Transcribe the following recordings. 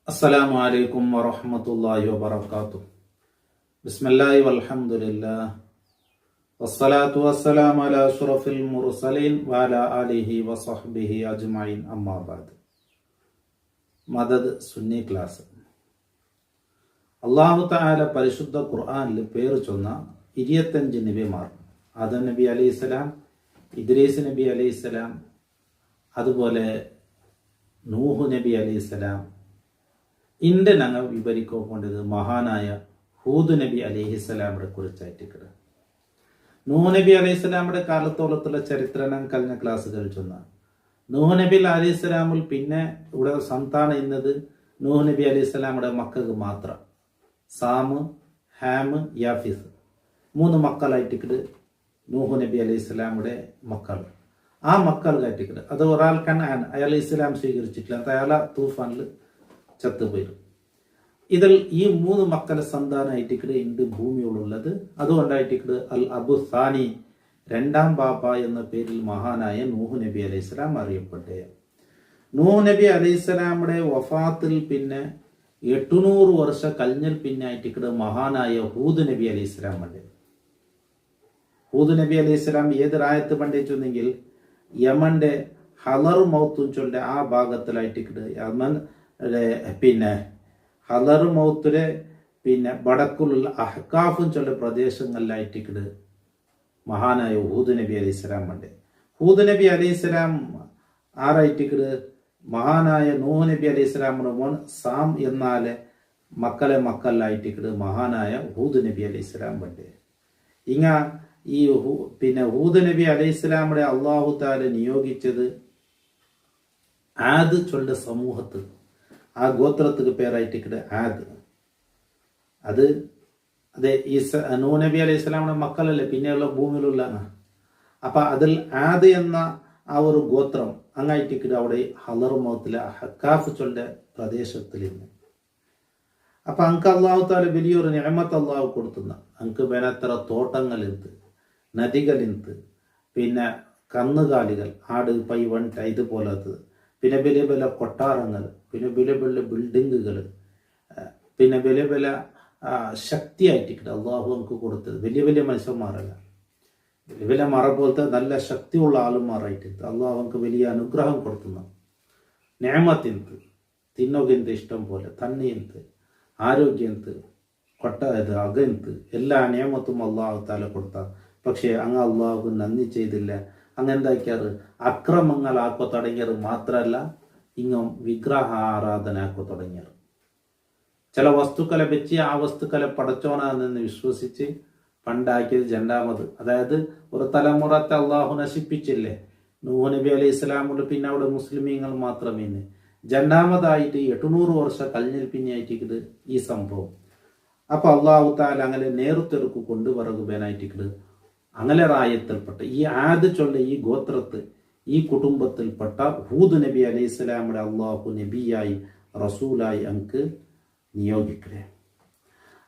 അസ്സലാമു അലൈക്കും വറഹ്മത്തുള്ളാഹി വബറകാതുഹു. ബിസ്മില്ലാഹി വൽഹംദുലില്ലാഹ് വസ്സലാത്തു വസ്സലാമു അലാ അഷ്റഫിൽ മുർസലീൻ വഅലാ ആലിഹി വസഹ്ബിഹി അജ്മഈൻ. അമ്മാ ബഅദ്. മദദ് സുന്നി ക്ലാസ്. അല്ലാഹു തആല പരിശുദ്ധ ഖുർആനിൽ പേര് ചൊന്ന 25 നബിമാർ, ആദം നബി അലൈഹിസ്സലാം, ഇദ്രീസ് നബി അലൈഹിസ്സലാം, അതുപോലെ നൂഹ് നബി അലൈഹിസ്സലാം, ഇന്റെ ഞങ്ങൾ വിവരിക്കൊണ്ടത് മഹാനായ ഹൂദ് നബി അലൈഹിസ്സലാമിനെ കുറിച്ചായിട്ട്. നൂഹ് നബി അലൈഹിസ്സലാമിന്റെ കാലത്തോളത്തുള്ള ചരിത്രം കഴിഞ്ഞ ക്ലാസ്സുകൾ ചൊന്ന. നൂഹ് നബി അലൈഹിസ്സലാമിൽ പിന്നെ ഇവിടെ സന്താനം എന്നത് നൂഹ് നബി അലൈഹിസ്സലാമിന്റെ മക്കൾക്ക് മാത്രം. സാമ്, ഹാമ്, യാഫിസ് 3 മക്കളായിട്ട് നൂഹ് നബി അലൈഹിസ്സലാമിന്റെ മക്കൾ. ആ മക്കൾക്കായിട്ട് അത് ഒരാൾ കനാൻ, അയാൾ ഇസ്ലാം സ്വീകരിച്ചിട്ടില്ല, അയാളെ തൂഫാനിൽ ചത്തുപോയിരുന്നു. ഇതിൽ ഈ 3 മക്കളെ സന്താനമായിട്ട് ഉണ്ട് ഭൂമിയിലുള്ളത്. അതുകൊണ്ടായിട്ട് അൽ അബു സാനി, 2ാം ബാബ എന്ന പേരിൽ മഹാനായ നൂഹ് നബി അലൈഹിസ്സലാം അറിയപ്പെട്ടെ. നൂഹ് നബി അലൈഹിസ്സലാമിന്റെ വഫാത്തിൽ പിന്നെ 800 വർഷം കഴിഞ്ഞൽ പിന്നെ ആയിട്ട് മഹാനായ ഹൂദ് നബി അലൈഹിസ്സലാം ഉണ്ട്. ഹൂദ് നബി അലൈഹിസ്സലാം ഏത് റായത്ത് പണ്ടിച്ചെന്നെങ്കിൽ യമന്റെ ഹലർ മൗത്തും ചൊല്ല ആ ഭാഗത്തിലായിട്ട് യമൻ പിന്നെ ഹലർ മൗത്തിലെ പിന്നെ വടക്കുള്ള അഹ്കാഫും ചൊല്ല പ്രദേശങ്ങളിലായിട്ട് മഹാനായ ഹൂദ് നബി അലൈഹിസ്സലാം ഉണ്ട്. ഹൂദ് നബി അലൈഹിസ്സലാം ആറായിട്ട് മഹാനായ നൂഹ് നബി അലൈഹിസ്സലാമിന്റെ മോൻ സാം എന്നാല് മക്കളിലായിട്ട് മഹാനായ ഹൂദ് നബി അലൈഹിസ്സലാം ഉണ്ട്. ഇങ്ങ ഈ പിന്നെ ഹൂദ് നബി അലൈഹിസ്സലാമിനെ അള്ളാഹു തആല നിയോഗിച്ചത് ആദ് ചൊല്ല സമൂഹത്ത്, ആ ഗോത്രത്തിന് പേരായിട്ട് ആദ്. അത് അതെ ഈ നൂഹ് നബി അലൈഹിസ്സലാമിന്റെ മക്കളല്ലേ പിന്നെയുള്ള ഭൂമിയിലുള്ള. അപ്പൊ അതിൽ ആദ് എന്ന ആ ഒരു ഗോത്രം അങ്ങായിട്ട് അവിടെ ഹലർ മൗത്തിലെ ഹക്കാഫ് ചൊല്ല പ്രദേശത്തിലിരുന്നു. അപ്പൊ അങ്ക് അള്ളാഹു താല വലിയൊരു നിഅമത്ത് അള്ളാഹു കൊടുത്തുന്ന അങ്ക് വേനത്ര തോട്ടങ്ങളിന്ത്, നദികളിന്ത്, പിന്നെ കന്നുകാലികൾ, ആട്, പൈവണ്ട ഇതുപോലത്തത്, പിന്നെ വലിയ വലിയ കൊട്ടാരങ്ങൾ, പിന്നെ വലിയ വലിയ ബിൽഡിങ്ങുകൾ, പിന്നെ വലിയ വലിയ ശക്തിയായിട്ട് അള്ളാഹു നമുക്ക് കൊടുത്തത്. വലിയ വലിയ മനുഷ്യന്മാരല്ല, വലിയ വലിയ മറ പോലത്തെ നല്ല ശക്തിയുള്ള ആളുമാറായിട്ട് അള്ളാഹു നമുക്ക് വലിയ അനുഗ്രഹം കൊടുക്കുന്ന നിഅമത്തിന്ത്, തിന്നുകന്ത് ഇഷ്ടം പോലെ, തണ്ണിയന്ത്, ആരോഗ്യന്ത്, അകന്ത് എല്ലാ നിയമത്തും അള്ളാഹു താല കൊടുത്ത. പക്ഷേ അങ്ങ് അള്ളാഹു നന്ദി ചെയ്തില്ല. അങ്ങ് എന്താക്കിയാറ് അക്രമങ്ങൾ ആക്കോ തുടങ്ങിയത് മാത്രമല്ല, ഇങ്ങും വിഗ്രഹ ആരാധന ആക്കോ തുടങ്ങിയത്. ചില വസ്തുക്കളെ വെച്ച് ആ വസ്തുക്കളെ പടച്ചോണെന്ന് വിശ്വസിച്ച് പണ്ടാക്കിയത് രണ്ടാമത്. അതായത് ഒരു തലമുറത്തെ അള്ളാഹു നശിപ്പിച്ചില്ലേ നൂഹ് നബി അലൈഹി സ്വലാമുള്ള, പിന്നെ അവിടെ മുസ്ലിമീങ്ങൾ മാത്രമേ. രണ്ടാമതായിട്ട് 800 വർഷം കഴിഞ്ഞൽ പിന്നെ ആയിട്ട് ഈ സംഭവം. അപ്പൊ അള്ളാഹു താല അങ്ങനെ നേതൃത്വർക്ക് കൊണ്ടുവരുവാനായിട്ട് അങ്ങനെ റായത്തിൽപ്പെട്ട ഈ ആദ് ചൊല്ല ഈ ഗോത്രത്ത് ഈ കുടുംബത്തിൽപ്പെട്ട ഹൂദ് നബി അലൈഹി സ്വലാമിന്റെ അള്ളാഹു നബിയായി റസൂലായി അങ്ക് നിയോഗിക്കേ.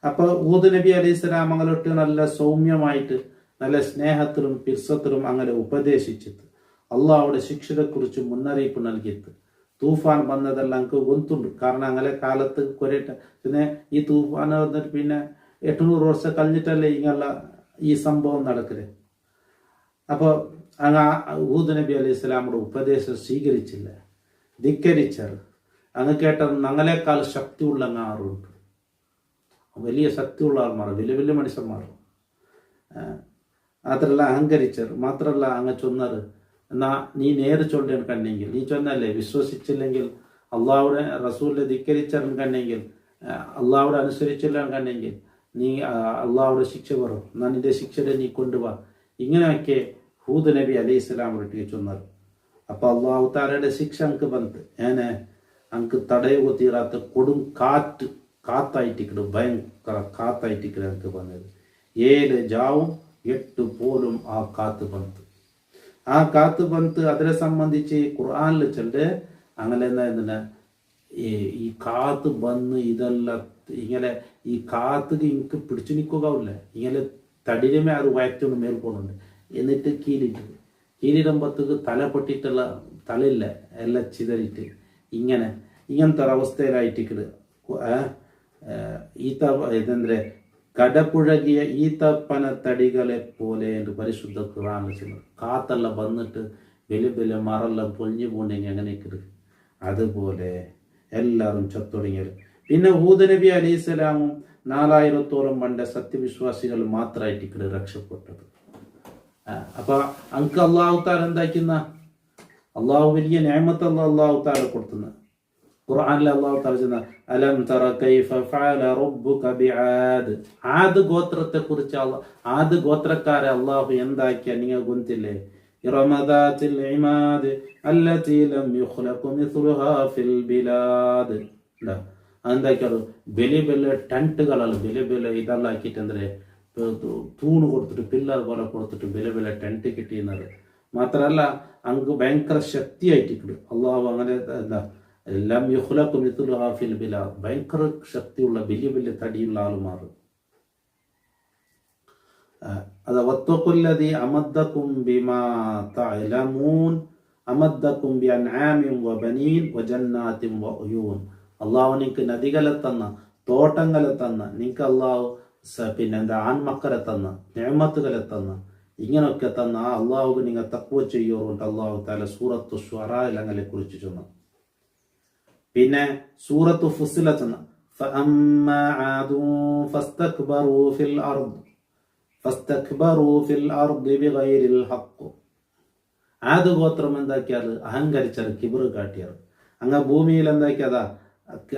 അപ്പൊ ഹൂദ് നബി അലൈഹി സ്വലാം അങ്ങോട്ട് നല്ല സൗമ്യമായിട്ട് നല്ല സ്നേഹത്തിലും പിർസത്തിലും അങ്ങനെ ഉപദേശിച്ചിട്ട് അള്ളാഹുടെ ശിക്ഷയെക്കുറിച്ച് മുന്നറിയിപ്പ് നൽകിയിട്ട് തൂഫാൻ വന്നതെല്ലാം എനിക്ക് ഗൊന്തുണ്ട്. കാരണം അങ്ങനെ കാലത്ത് കുറെ പിന്നെ ഈ തൂഫാൻ വന്നിട്ട് പിന്നെ 800 വർഷം കഴിഞ്ഞിട്ടല്ലേ ഇങ്ങനെയുള്ള ഈ സംഭവം നടക്കല്. അപ്പോൾ അങ്ങ് ഹൂദ് നബി അലൈഹി സ്വലാമിയുടെ ഉപദേശം സ്വീകരിച്ചില്ല, ധിക്കരിച്ചത്. അങ്ങ് കേട്ടത് ഞങ്ങളെക്കാൾ ശക്തിയുള്ള അങ്ങ് ആറുണ്ട്, വലിയ ശക്തിയുള്ള ആൾമാർ, വലിയ വലിയ മനുഷ്യന്മാർ. മാത്രല്ല അഹങ്കരിച്ചത്. മാത്രല്ല അങ്ങ് ചൊന്നത് എന്നാ നീ നേര് ചൊല്ലാൻ കണ്ടെങ്കിൽ, നീ ചൊന്നല്ലേ വിശ്വസിച്ചില്ലെങ്കിൽ, അള്ളാഹുടെ റസൂലിനെ ധിക്കരിച്ചാൻ കണ്ടെങ്കിൽ, അള്ളാഹുടെ അനുസരിച്ചെല്ലാം കണ്ടെങ്കിൽ നീ അള്ളാഹുടെ ശിക്ഷ പറയും, എന്നാ നിന്റെ ശിക്ഷയെ നീ കൊണ്ടുപോവാ. ഇങ്ങനെയൊക്കെ ഹൂദ് നബി അലൈഹി സ്വലാമിട്ട് ചൊന്നത്. അപ്പൊ അള്ളാഹു താലയുടെ ശിക്ഷ അങ്ക് വന്നത് ഞാന് അങ്ക് തടയുക തീരാത്ത കൊടും കാത്തായിട്ട് ഭയങ്കര കാത്തായിട്ട് അങ്ക് വന്നത്. 7 ജാവും 8 പോലും ആ കാത്ത് വന്നത്. ആ കാത്ത് ബന്ത് അതിനെ സംബന്ധിച്ച് ഖുർആനിൽ ചൊല്ല് അങ്ങനെ എന്താ ഈ കാത്ത് വന്ന് ഇതെല്ലാം ഇങ്ങനെ ഈ കാത്ത് എനിക്ക് പിടിച്ചു നിൽക്കുകയില്ല. ഇങ്ങനെ തടിരമേ അത് വയറ്റൊന്ന് മേൽ പോകുന്നുണ്ട്. എന്നിട്ട് കീരിടുമ്പത്തേക്ക് തല പൊട്ടിയിട്ടുള്ള തലയില്ല എല്ലാം ചിതറിയിട്ട് ഇങ്ങനെ ഇങ്ങനത്തെ ഒരവസ്ഥയിലായിട്ടിക്കട് ഈത്ത ഇതെന്ದ್ರೆ കടപുഴകിയ ഈത്തപ്പന തടികളെ പോലെ എന്ന് പരിശുദ്ധ ഖുർആൻ വെച്ചത്. കാത്തെല്ലാം വന്നിട്ട് വലിയ വലിയ മറെല്ലാം പൊളിഞ്ഞു പോണ്ടെങ്കിൽ അങ്ങനെ ഇക്കട് അതുപോലെ എല്ലാവരും ചത്തൊടുങ്ങിയത്. പിന്നെ ഹൂദ് നബി അലൈഹി സ്വലാമും 4000-ഓളം പണ്ട് സത്യവിശ്വാസികൾ മാത്രമായിട്ട് ഇക്കട് രക്ഷപ്പെട്ടത്. അപ്പൊ അങ്ക് അള്ളാഹു താല എന്താക്കുന്ന അള്ളാഹു വലിയ നിഅമത്ത് അള്ളാഹു താല കൊടുത്തുന്ന ഖുർആനിൽ അള്ളാഹു താല ചെന്ന അലം തറ കൈഫ ഫഅല റബ്ബുക ബിആദ്. ആദ് ഗോത്രത്തെ കുറിച്ച് ആദ് ഗോത്രക്കാരെ അള്ളാഹു എന്താക്കിയ നിങ്ങൾ ഗൊന്തില്ലേ? ഇറമദാത്തിൽ ഇമാദ് അല്ലതി ലം യുഖ്ലഖു മിസ്ലുഹാ ഫിൽ ബിലാദ്. എന്താക്കിയത്? വലിയ വലിയ ടെന്റുകളല്ല, വലിയ വലിയ ഇതെല്ലാം ആക്കിയിട്ടെಂದ್ರೆ തൂണ് കൊടുത്തിട്ട് പില്ലർ പോലെ കൊടുത്തിട്ട് വലിയ വലിയ ടെന്റ് കിട്ടിയുന്നത് മാത്രമല്ല അങ്ങ് ഭയങ്കര ശക്തിയായിട്ടിട്ട് അള്ളാഹു അങ്ങനെ എന്താ എല്ലാം യുഖ്ലഖു മിസ്ലുഹാ ഫിൽ ബിലാദ്, ഭയങ്കര ശക്തിയുള്ള വലിയ വലിയ തടിയുള്ള ആളുമാർ. അത് വത്തഖുല്ലദീ അമദ്ദകും ബിമാ തഅലമൂൻ അമദ്ദകും ബിഅൻആമിൻ വബനീൻ വജന്നാത്തിൻ വഉയൂൻ. അള്ളാഹു നിങ്ങൾക്ക് നദികളെ തന്ന, തോട്ടങ്ങളെ തന്ന, നിങ്ങൾക്ക് അള്ളാഹു പിന്നെന്താ ആൺമക്കളെ തന്ന, നിഅമത്തുകളെ തന്ന, ഇങ്ങനൊക്കെ തന്ന ആ അള്ളാഹുക്ക് നിങ്ങൾ തഖ്വ ചെയ്യുന്നുണ്ട് അള്ളാഹു തആല സൂറത്തു ശുഅറായിൽ അങ്ങനെ കുറിച്ച് ചൊന്നു. പിന്നെ സൂറത്തു ഫുസ്സിലത്ത് ചെന്ന ഫഅമ്മാ ആദുൻ ഫസ്തക്ബറൂ ഫിൽ അർദ് ബിഗൈരിൽ ഹഖ്. ആദ് ഗോത്രം എന്താക്കിയാൽ അഹങ്കരിച്ചാൽ, കിബറ് കാട്ടിയാൽ, അങ്ങ് ഭൂമിയിൽ എന്താക്കിയതാ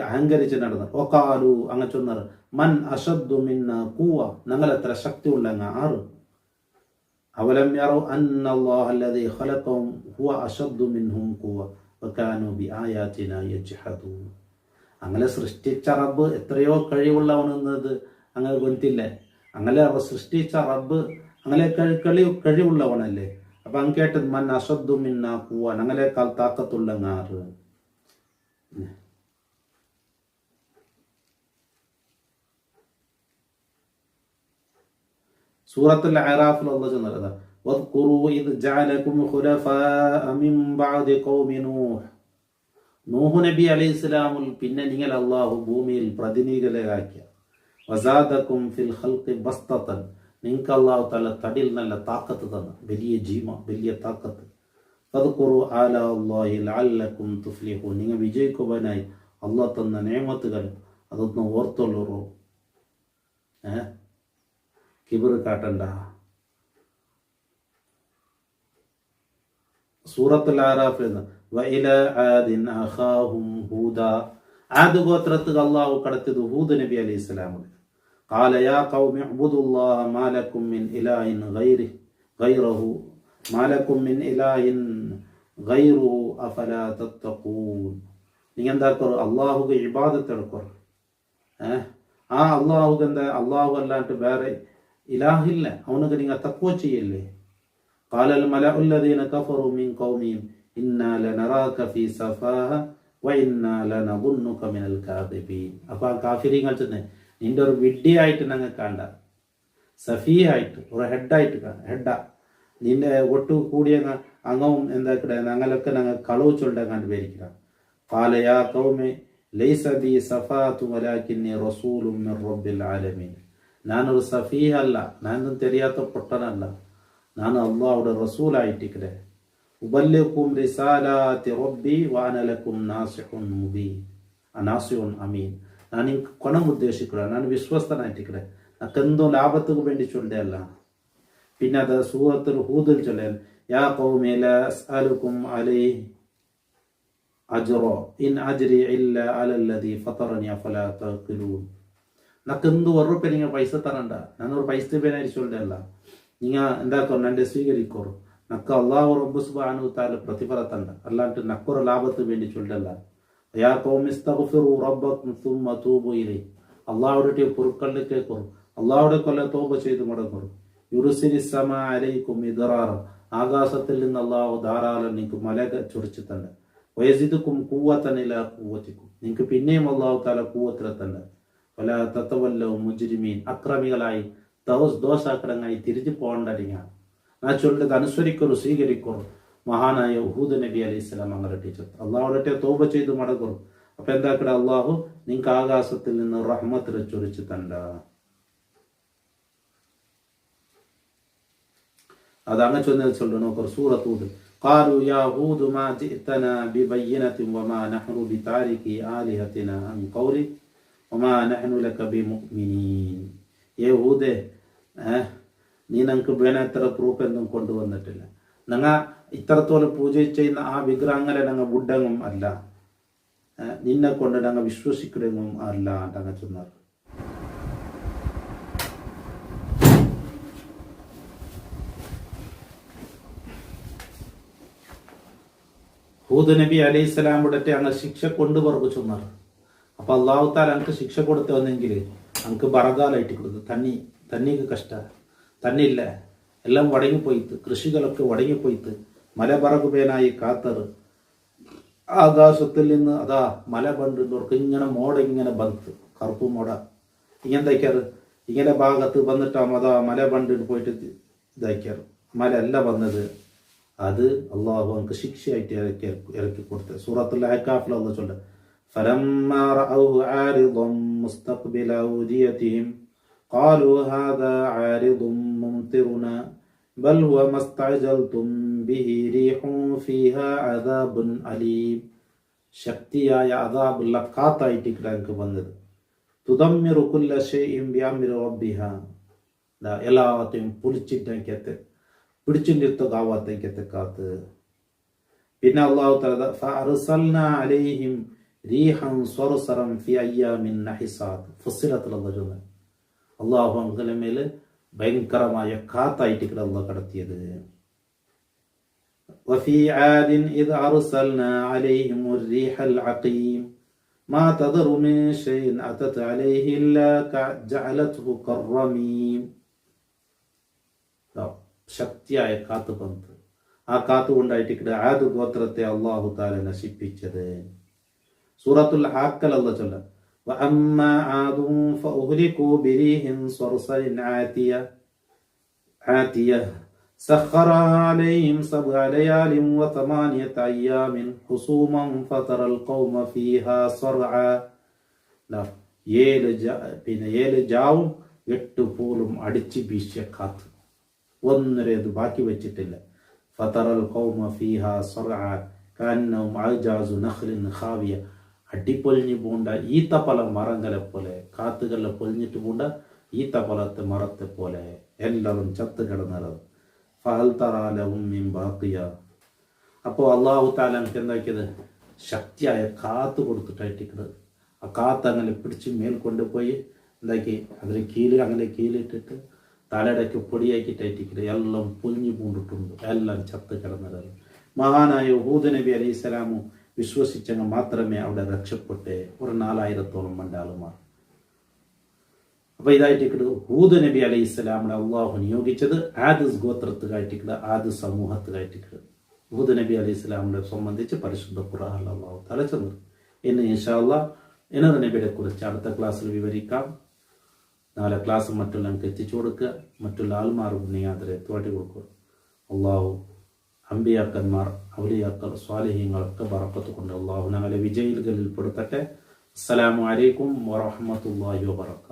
അഹങ്കരിച്ച് നടന്ന ഒക്കാലു അങ്ങ് ചൊന്നത് മൻ അശദ്ദു മിന്ന ഖുവ, ഞങ്ങൾ എത്ര ശക്തിയുള്ള അങ്ങ് ആറ്. അവലം യറൗ അന്നല്ലാഹ അല്ലദീ ഖലഖഹും ഹുവ അശദ്ദു മിൻഹും ഖുവ വകാനൂ ബിആയാതിനാ യജ്ഹദൂൻ. അങ്ങനെ സൃഷ്ടിച്ച റബ്ബ് എത്രയോ കഴിവുള്ളവനെന്നത് അങ്ങനെ ഗൊന്തില്ലേ? അങ്ങനെ സൃഷ്ടിച്ച റബ്ബ് അങ്ങനെ കഴിവുള്ളവനല്ലേ? അപ്പൊ അങ്ങ് കേട്ടത് മൻ അശദ്ദു മിന്ന ഖുവ, ഞങ്ങളെക്കാൾ താക്കത്തുള്ള ആറ്. സൂറത്തുൽ അറാഫിൽ അല്ലാഹു ചൊന്നത് വദ്കുറൂ ഇദ് ജഅലകും ഖുലഫാഅ മിൻ ബഅദി ഖൗമി നൂഹ് നബി അലൈഹിസ്സലാമുൽ പിന്നെ നിങ്ങൾ അല്ലാഹു ഭൂമിയിൽ പ്രതിനിധികളാക്കിയ വസാദകും ഫിൽ ഖൽഖി ബസ്തതൻ, നിങ്ങൾക്ക് അല്ലാഹു തആല തടിൽ നല്ല താക്കത്ത് തന്ന, വലിയ ജീമ, വലിയ താക്കത്ത്. ഫദ്കുറൂ ആലാ അല്ലാഹി ലഅല്ലകും തുഫ്ലിഹൂൻ, നിങ്ങൾ വിജയിക്കുവാനായി അല്ലാഹു തന്ന നിഅമത്തുകൾ അതൊന്ന് ഓർത്തോളൂ. കിബർ കാട്ടണ്ട. സൂറത്തുൽ അറാഫിൽ വഇല ആദിൻ അഖാഹും ഹൂദ, ആദ് ഗോത്രത്തിൽ അല്ലാഹു കടത്തിയത് ഹൂദ് നബി അലൈഹി സ്വലാമുണ്ട്. ഖാല യാ ഖൗമി ഉബ്ദുല്ലാഹ മാ ലക്കും മിൻ ഇലാഹിൻ ഗൈറഹു മാ ലക്കും മിൻ ഇലാഹിൻ ഗൈറുഹു അഫലാ തത്തഖൂൻ. നിങ്ങൾ എന്താക്കോ അല്ലാഹുവിനെ ഇബാദത്ത് എടുക്കോ. ആ അല്ലാഹുവിന് എന്താ അല്ലാഹു അല്ലാണ്ട് വേറെ ഇലാഹില്ല, അവനക്ക് നിങ്ങൾ തഖ്വ ചെയ്യല്ലേ? ഖാലൽ മലഉൽ ലദീന കഫറു മിൻ ഖൗമിഹിം ഇന്നാ ലനറാക ഫീ സഫാഹ വഇന്നാ ലനദുന്നുക മിനൽ കാദിബീൻ. അപ്പൊ ആ കാഫിരീങ്ങൾ ചെന്ന് നിന്റെ ഒരു വിഡ്ഢിയായിട്ട് ഞങ്ങൾ കണ്ട, സഫീഹായിട്ട് ഒരു ഹെഡാ നിന്റെ ഒട്ടു കൂടിയ അംഗവും എന്താക്കട ഞങ്ങളൊക്കെ ഞങ്ങൾ കളവ് ചൊല്ലാണ്ട് പേരിക്കുക. ഖാല യാ ഖൗമി ലൈസ ബി സഫാത്തു വലാകിന്നി റസൂലുൻ മിർ റബ്ബിൽ ആലമീൻ. ഞാനൊരു സഫീഹല്ല, ഞാനൊന്നും തെരിയാത്ത പൊട്ടനല്ല, ഞാൻ അല്ലാഹുവിന്റെ റസൂലായിട്ടിക്കടെ. ഉബല്ലിഗുക്കും റിസാലാത്തി റബ്ബി വഅന ലക്കും നാസിഹുൻ മുബീൻ നാസിഹുൻ അമീൻ. ഞാൻ നിങ്ങൾക്ക് കൊണം ഉദ്ദേശിക്കുക, ഞാൻ വിശ്വസ്തനായിട്ടിക്കടെ, നക്കെന്തോ ലാഭത്തിന് വേണ്ടി ചൊല്ലല്ല. പിന്നെ അത് സൂറത്തുൽ ഹൂദിൽ ചൊല്ലാൻ യാ ഖൗമി ലാ അസ്അലുക്കും അലൈഹി അജ്റ ഇൻ അജ്രി ഇല്ലാ അലല്ലദീ ഫതറനി അഫലാ തഖിലൂൻ. നക്കെന്ത് ഉറപ്പ് നിങ്ങൾ പൈസ തരണ്ട, ഞാനൊരു പൈസ പേനായി ചൊല്ലല്ല, നിങ്ങൾ എന്താക്കോ എന്നെ സ്വീകരിക്കോ. നക്ക അല്ലാഹു റബ്ബ് സുബ്ഹാനഹു തആല പ്രതിഫലത്തണ്ട, അല്ലാണ്ട് നക്കൊരു ലാഭത്തിന് വേണ്ടി ചൊല്ലല്ല. യാ ഖൗമി ഇസ്തഗ്ഫിറൂ റബ്ബക്കും സുമ്മ തൂബൂ ഇലൈഹി. അല്ലാഹുവിന്റെ പൊറുക്കലിനെ കേൾക്കൂ, അല്ലാഹുവിന്റെ കൊല്ല തൗബ ചെയ്ത് മടങ്ങൂ. യുർസിലിസ് സമാ അലൈക്കും മിദ്റാറ, ആകാശത്തിൽ നിന്ന് അല്ലാഹു ധാരാളം നിങ്ങൾക്ക് മല ചൊരിച്ചു തണ്ട്. വയസിദുക്കും ഖുവ്വതൻ ഇലാ ഖുവ്വതിക്കും, നിങ്ങൾക്ക് പിന്നെയും അല്ലാഹു തആല ഖുവ്വത്തിനെ തണ്ട്. വലാ തതവല്ലൗ മുജ്രിമീൻ, അക്രമികളായി ദോഷാക്രങ്ങളായി തിരിച്ചു പോകണ്ടടിങ്ങ. ഞാൻ ചൊല്ലത് അനുസരിക്കൂ, സ്വീകരിക്കൂ. മഹാനായ ഹൂദ് നബി അലൈഹി സ്വലാം അങ്ങനെ ടീച്ചർ അള്ളാഹുടെ തൗബ ചെയ്ത് മടങ്ങൂ. അപ്പൊ എന്താക്കട അള്ളാഹു നിങ്ങൾക്ക് ആകാശത്തിൽ നിന്ന് റഹ്മത്തിനെ ചൊരിച്ചു തണ്ട. അതങ്ങ് ചൊല്ലണം സൂറത്ത് ഹൂദ്. قالوا يا هود ما جئتنا ببينة وما نحن بتاركي آلهتنا عن قولك وما نحن لك بمؤمنين. ഏ ഹൂദേ, നീ ഞങ്ങൾക്ക് വേണ ഇത്ര പ്രൂഫ് ഒന്നും കൊണ്ടുവന്നിട്ടില്ല. ഞങ്ങ ഇത്രത്തോളം പൂജ ചെയ്യുന്ന ആ വിഗ്രഹങ്ങളെ ഞങ്ങൾ വിടങ്ങും അല്ല, നിന്നെ കൊണ്ട് ഞങ്ങൾ വിശ്വസിക്കുകയും അല്ല ഞങ്ങൾ ചൊന്നാർ. ഹൂദ് നബി അലൈഹി സ്വലാമുടെ അങ്ങ് ശിക്ഷ കൊണ്ടുപറകു ചൊന്നാർ. അപ്പൊ അള്ളാഹു താല എനിക്ക് ശിക്ഷ കൊടുത്തു വന്നെങ്കിൽ എനിക്ക് ബറകാലായിട്ട് കൊടുത്തു. തന്നിക്ക് കഷ്ട, തന്നില്ല, എല്ലാം വടങ്ങിപ്പോയിത്ത്, കൃഷികളൊക്കെ വടങ്ങിപ്പോയിത്ത്, മല പറകുപേനായി കാത്തറ്. ആകാശത്തിൽ നിന്ന് അതാ മല ബണ്ടിർക്ക് ഇങ്ങനെ മോട ഇങ്ങനെ ബന്ത്, കറുപ്പ് മോട ഇങ്ങനെ തയ്ക്കാറ്. ഇങ്ങനെ ഭാഗത്ത് വന്നിട്ടാകും അതാ മല ബണ്ടിട്ട് പോയിട്ട് ഇതാക്കിയാറ്. മല അല്ല വന്നത്, അത് അള്ളാഹു നമുക്ക് ശിക്ഷയായിട്ട് ഇറക്കി കൊടുത്തത്. സൂറത്തുൽ അഹ്കാഫിൽ അള്ളാഹു ചൊല്ലുന്നത് فلما رأوه عارضا مستقبل أوديتهم قالوا هذا عارض ممطرنا بل هو ما استعجلتم به ريح فيها عذاب أليم. ശക്തിയായ അദാബുള്ള കാത്തായിട്ട് ഞങ്ങൾക്ക് വന്നത്. തുദമ്മിറു കുല്ല ഷൈഇൻ ബിഅംരി റബ്ബിഹ, എല്ലാവത്തെയും പൊളിച്ചിട്ടേക്കത്തെ പിടിച്ചു നിർത്തുകാവാത്തേക്കത്തെ കാത്ത്. പിന്നെ അള്ളാഹു തആല ഫഅർസൽനാ അലൈഹിം റീഹൻ സർസറൻ ഫി അയ്യാമിൻ നഹിസാത്ത്. ഫസ്സിലത്തുൽ അള്ളാഹ് അള്ളാഹു അങ്ങളെ മേല് ഭയങ്കരമായ കാത്തായിട്ട് അള്ളാഹ് കടത്തിയത്. وفي عاد إذ أرسلنا عليهم الريح العقيم ما تذر من شيء أتت عليه إلا جعلته كالرميم. ശക്തിയായ കാത്ത് പന്ത്. ആ കാത്ത് കൊണ്ടായിട്ട് ആദ് ഗോത്രത്തെ അള്ളാഹു താല നശിപ്പിച്ചത്. സൂറത്തുൽ ഹാക്കൽ അല്ലാഹു ചൊല്ല وأما عاد فأهلكوا بريح صرصر عاتية سخرها عليهم 7 ليال و8 أيام حسوما فترى القوم فيها صرعا. 7 ജാവും 8 പോലും അടിച്ചു വീശിയ കാത്ത്, ഒന്നരത് ബാക്കി വെച്ചിട്ടില്ല. ഫതറൽ ഖൗമ ഫീഹാ സർആ കഅന്നഹും അഅജാസു നഖ്ലിൻ ഖാവിയ. അടിപ്പൊലിഞ്ഞു പൂണ്ട ഈത്തപ്പല മരങ്ങളെ പോലെ, കാത്തുകളെ പൊലിഞ്ഞിട്ട് പൂണ്ട ഈത്തപ്പലത്തെ മരത്തെ പോലെ എല്ലാവരും ചത്ത് കിടന്നത്. ഫഹൽ തറാ ലഹും മിൻ ബാഖിയ. അപ്പോൾ അല്ലാഹു തആല എനിക്ക് എന്താക്കിയത്, ശക്തിയായ കാത്ത് കൊടുത്തിട്ടായിട്ടിരിക്കുന്നത്. ആ കാത്ത് അങ്ങനെ പിടിച്ച് മേൽ കൊണ്ടുപോയി എന്താക്കി അതിൽ അങ്ങനെ കീലിട്ടിട്ട് തലയിടയ്ക്ക് പൊടിയാക്കിയിട്ടായിട്ടിരിക്കുന്നത്. എല്ലാം പൊലിഞ്ഞു പൂണ്ടിട്ടുണ്ട്, എല്ലാം ചത്ത് കിടന്നത്. മഹാനായ ഹൂദ് നബി അലൈഹി സ്വലാമു വിശ്വസിച്ചെങ്കിൽ മാത്രമേ അവിടെ രക്ഷപ്പെട്ടെ. ഒരു 4000-ഓളം മണ്ടാളുമാർ. അപ്പൊ ഇതായിട്ട് ഹൂദ് നബി അലൈഹി സ്വലാമിനെ അള്ളാഹു നിയോഗിച്ചത് ആദ് ഗോത്രത്തുകായിട്ടിരിക്കുക, ആദ് സമൂഹത്തുകായിട്ടിരിക്കുക. ഹൂദ് നബി അലൈഹി സ്വലാമിനെ സംബന്ധിച്ച് പരിശുദ്ധ ഖുർആനിൽ അള്ളാഹു തആല ചെന്നു. ഇന്ന് ഇൻഷാ അല്ലാഹ് ഇനർ നബിയെ കുറിച്ച് അടുത്ത ക്ലാസ്സിൽ വിവരിക്കാം. നാളെ ക്ലാസ് മറ്റുള്ളവർക്ക് എത്തിച്ചു കൊടുക്കുക, മറ്റുള്ള ആൾമാർക്ക് നീ അതിൽ എത്തുവാട്ടി കൊടുക്കുക. അള്ളാഹു അമ്പിയാക്കന്മാർ, ഔലിയാക്കൾ, സ്വാലിഹീങ്ങളൊക്കെ ബറക്കത്ത് കൊണ്ട് അള്ളാഹു ഞങ്ങളെ വിജയികളിൽ പെടുത്തട്ടെ. അസ്സലാമു അലൈക്കും വറഹ്മത്തുള്ളാഹി വബറകാതുഹു.